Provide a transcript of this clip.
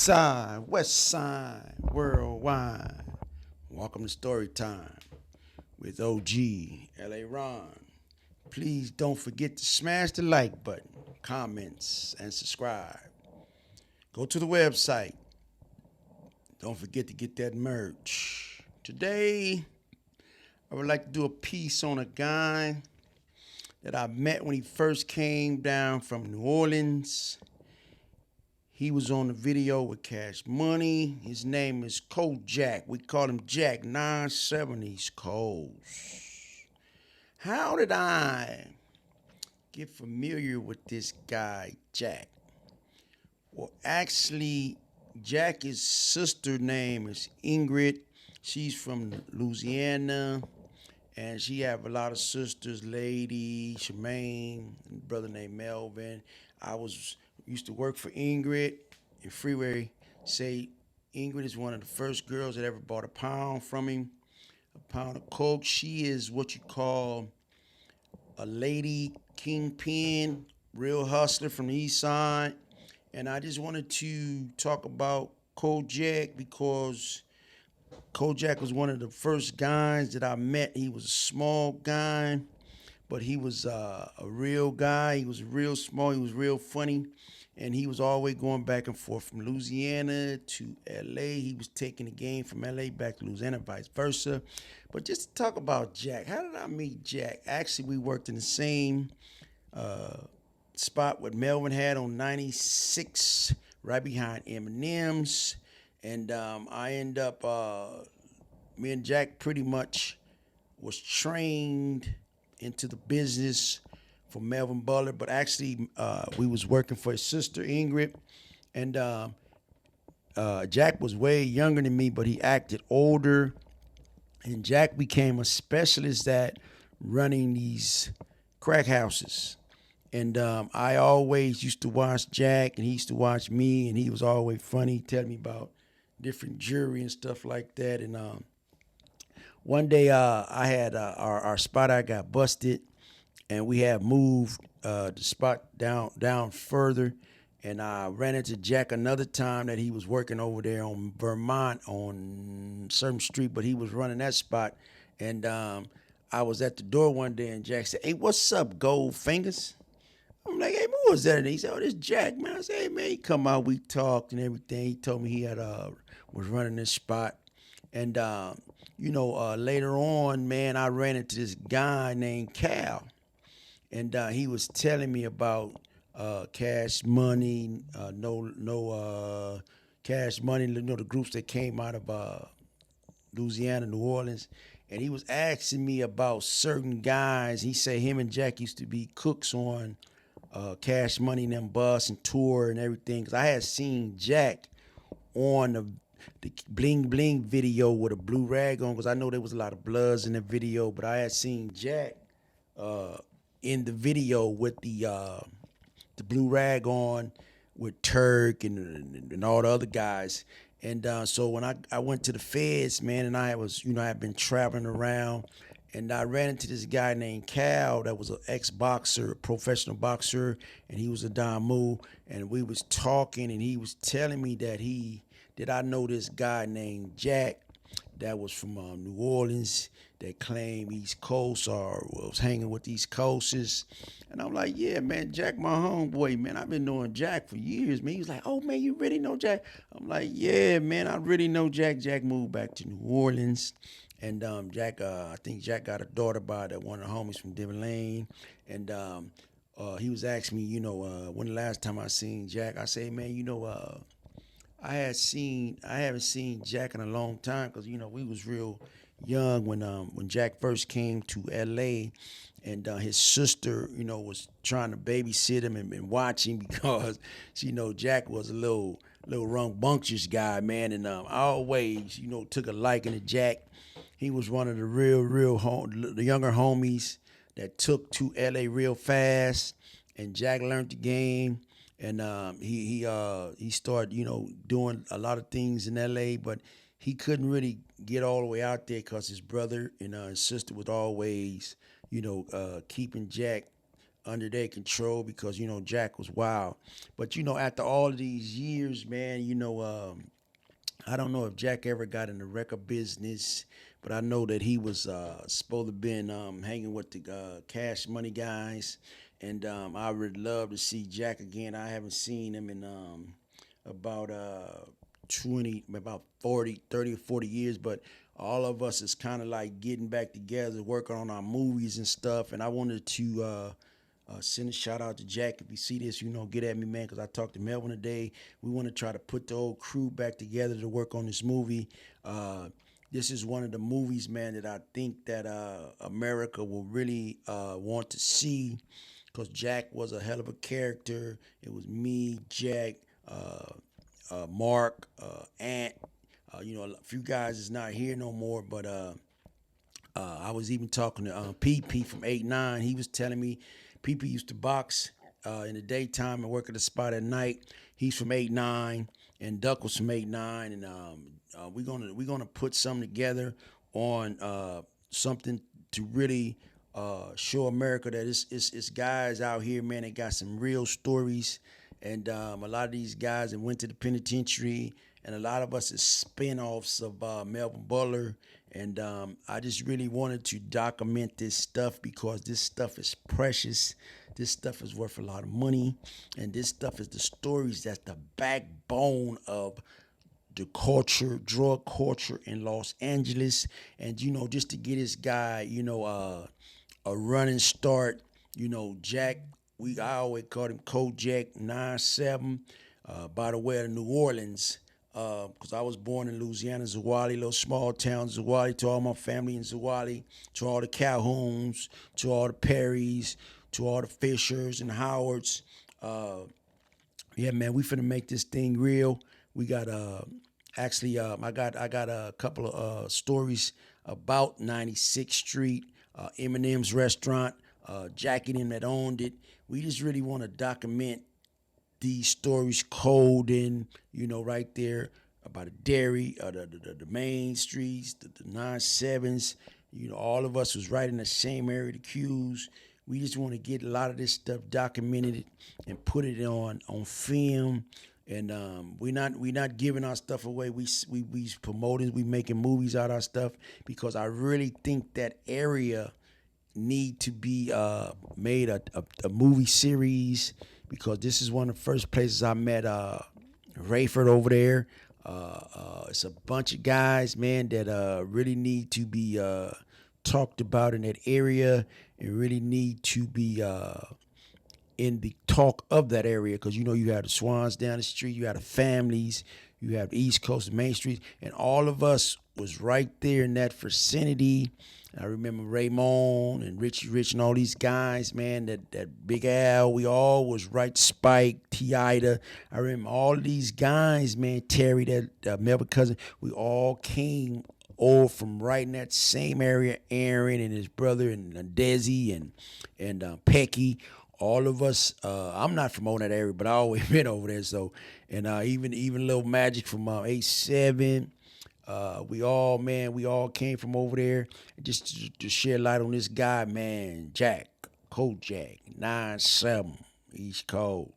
West Side, worldwide. Welcome to Story Time with OG LA Ron. Please don't forget to smash the like button, comments, and subscribe. Go to the website. Don't forget to get that merch. Today, I would like to do a piece on a guy that I met when he first came down from New Orleans. He was on the video with Cash Money. His name is Cojack. We call him Jack 970s Coles. How did I get familiar with this guy, Jack? Well, actually, Jack's sister name is Ingrid. She's from Louisiana, and she have a lot of sisters, Lady, Shemaine, and a brother named Melvin. I used to work for Ingrid in Freeway. Say Ingrid is one of the first girls that ever bought a pound from him, a pound of coke. She is what you call a lady kingpin, real hustler from the east side. And I just wanted to talk about Cojack because Cojack was one of the first guys that I met. He was a small guy, but he was a real guy. He was real small. He was real funny. And he was always going back and forth from Louisiana to LA. He was taking the game from LA back to Louisiana, vice versa. But just to talk about Jack, how did I meet Jack? Actually, we worked in the same spot what Melvin had on 96, right behind Eminem's. And I end up, me and Jack pretty much was trained into the business for Melvin Butler, but actually we was working for his sister Ingrid, and Jack was way younger than me, but he acted older, and Jack became a specialist at running these crack houses. And I always used to watch Jack, and he used to watch me, and he was always funny, telling me about different jury and stuff like that. And one day I had our spot I got busted, and we had moved the spot down further. And I ran into Jack another time that he was working over there on Vermont on certain street, but he was running that spot. And I was at the door one day, and Jack said, "Hey, what's up, Gold Fingers?" I'm like, "Hey, who was that?" And he said, "Oh, this Jack, man." I said, "Hey, man," he come out, we talked and everything. He told me he had was running this spot. And later on, man, I ran into this guy named Cal, and he was telling me about Cash Money, Cash Money, the groups that came out of Louisiana, New Orleans, and he was asking me about certain guys. He said him and Jack used to be cooks on Cash Money and them bus and tour and everything. Cause I had seen Jack on the bling bling video with a blue rag on. Cause I know there was a lot of bloods in the video, but I had seen Jack in the video with the blue rag on with Turk and all the other guys. And so when I went to the feds, man, and I was, I had been traveling around, and I ran into this guy named Cal that was an ex-boxer, a professional boxer, and he was a Damu, and we was talking, and he was telling me that I know this guy named Jack that was from New Orleans that claimed East Coast or was hanging with East Coasters. And I'm like, "Yeah, man, Jack, my homeboy, man. I've been knowing Jack for years, man." He was like, "Oh, man, you really know Jack?" I'm like, "Yeah, man, I really know Jack." Jack moved back to New Orleans. And Jack, I think Jack got a daughter by one of the homies from Devon Lane. And he was asking me, when the last time I seen Jack. I say, "Man, I haven't seen Jack in a long time because we was real young when Jack first came to LA, and his sister was trying to babysit him and watch him because she Jack was a little rambunctious guy, man, and I always took a liking to Jack. He was one of the the younger homies that took to LA real fast, and Jack learned the game. And he started, doing a lot of things in L.A., but he couldn't really get all the way out there because his brother and his sister was always, keeping Jack under their control because Jack was wild. But after all of these years, man, I don't know if Jack ever got in the record business, but I know that he was supposed to been hanging with the Cash Money guys, and I would love to see Jack again. I haven't seen him in about about 40, 30 or 40 years, but all of us is kind of like getting back together, working on our movies and stuff, and I wanted to send a shout out to Jack. If you see this, get at me, man, because I talked to Melvin today. We want to try to put the old crew back together to work on this movie. This is one of the movies, man, that I think that America will really want to see because Jack was a hell of a character. It was me, Jack, Mark, Ant. A few guys is not here no more, but I was even talking to PP from 8-9. He was telling me PP used to box in the daytime and work at the spot at night. He's from 8-9, and Duck was from 8-9, and we're gonna put something together on something to really show America that it's guys out here, man. They got some real stories, and a lot of these guys that went to the penitentiary, and a lot of us is spin-offs of Melvin Butler. And I just really wanted to document this stuff because this stuff is precious. This stuff is worth a lot of money. And this stuff is the stories that's the backbone of the culture, drug culture in Los Angeles. And, just to get this guy, a running start, Jack, I always called him Cojack 9-7, by the way of New Orleans. Because I was born in Louisiana, Zouali, little small town, Zouali, to all my family in Zouali, to all the Calhouns, to all the Perrys, to all the Fishers and Howards. Yeah, man, we finna make this thing real. We got actually I got a couple of stories about 96th Street, Eminem's restaurant, Jackie and them that owned it. We just really want to document these stories cold in, right there about the dairy, the main streets, the 9-7s. All of us was right in the same area, the Qs. We just want to get a lot of this stuff documented and put it on film. And we not giving our stuff away. We promoting, we making movies out of our stuff because I really think that area need to be made a movie series because this is one of the first places I met Rayford over there. It's a bunch of guys, man, that really need to be talked about in that area and really need to be in the talk of that area because you have the Swans down the street, you have the families, you have the East Coast Main Street, and all of us was right there in that vicinity. I remember Raymond and Richie Rich and all these guys, man, that Big Al, we all was right, Spike, T-Ida. I remember all these guys, man, Terry, that Melvin cousin, we all came all from right in that same area, Aaron and his brother and Desi and Pecky. All of us, I'm not from that area, but I always been over there. So, and even little Magic from 8-7. We all came from over there. Just to share light on this guy, man, Jack, Kojak, 9-7, East Coast.